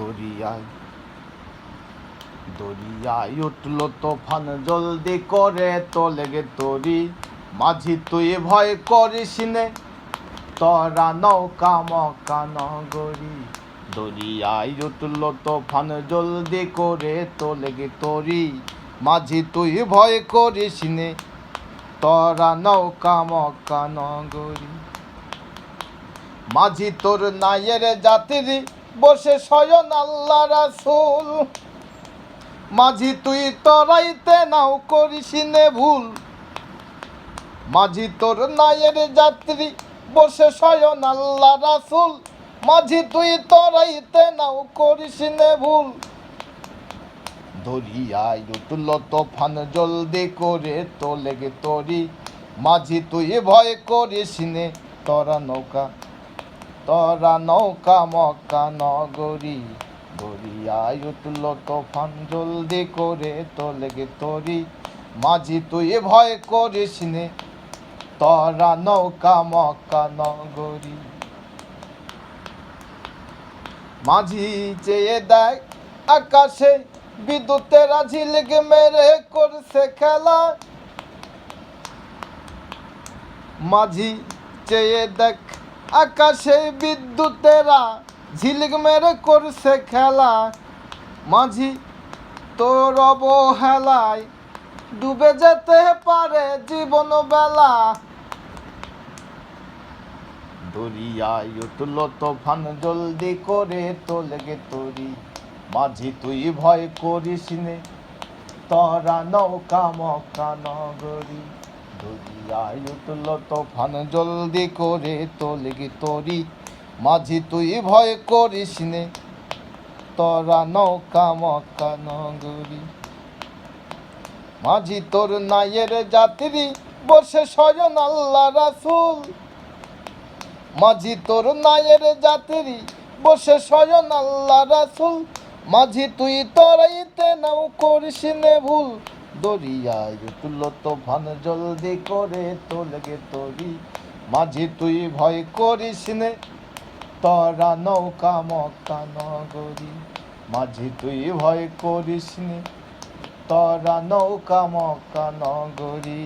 দরিয়ায় দরিয়ায় উঠল তোফান জলদি করে তোলে গে তরি মাঝি তুই ভয় করিস নে তোরা নৌকা মক্কা নগরী দরিয়ায় উঠল তোফান জলদি করে তোলে গে তরি মাঝি তুই ভয় করিস নে তোরা নৌকা মক্কা নগরী মাঝি তোর নায়ের যাত্রী বসে শয়ন আল্লাহ রাসূল মাঝি তুই তরাইতে নাও করিস নে ভুল মাঝি তোর নায়ের যাত্রী বসে শয়ন আল্লাহ রাসূল মাঝি তুই তরাইতে নাও করিস নে ভুল দরিয়ায় উঠল তোফান জলদি করে তোলে গে তরি মাঝি তুই ভয় করিস নে তোরা নৌকা মক্কা নগরী দরিয়ায় উঠল তোফান জলদি করে তোলে গে তরি মাঝি তুই ভয় করিস নে তোরা নৌকা মক্কা নগরী মাঝি চেয়ে দেখ আকাশে বিদ্যুতের ঝিলিক মেরে করছে খেলা মাঝি চেয়ে দেখ আকাশে বিদ্যুতেরা ঝিলিক মেরে করছে খেলা মাঝি তোর অবহেলায় ডুবে যেতে পারে জীবন বেলা দরিয়ায় উঠল তোফান জলদি করে তোলে গে তরি মাঝি তুই ভয় করিস নে তোরা নৌকা মক্কা নগরী দরিয়ায় উঠল তোফান জলদি করে তোলে গে তরি মাঝি তুই ভয় করিস নে তোরা নৌকা মক্কা নগরী মাঝি তোর নায়ের যাত্রী বসে শয়ন আল্লাহ রাসূল মাঝি তোর নায়ের যাত্রী বসে শয়ন আল্লাহ রাসূল মাঝি তুই তরাইতে নাও করিস নে ভুল দরিয়ায় উঠল তোফান জলদি করে তোলে গে তরি মাঝি তুই ভয় করিস নে তোরা নৌকা মক্কা নগরী মাঝি তুই ভয় করিস নে তোরা নৌকা মক্কা নগরী।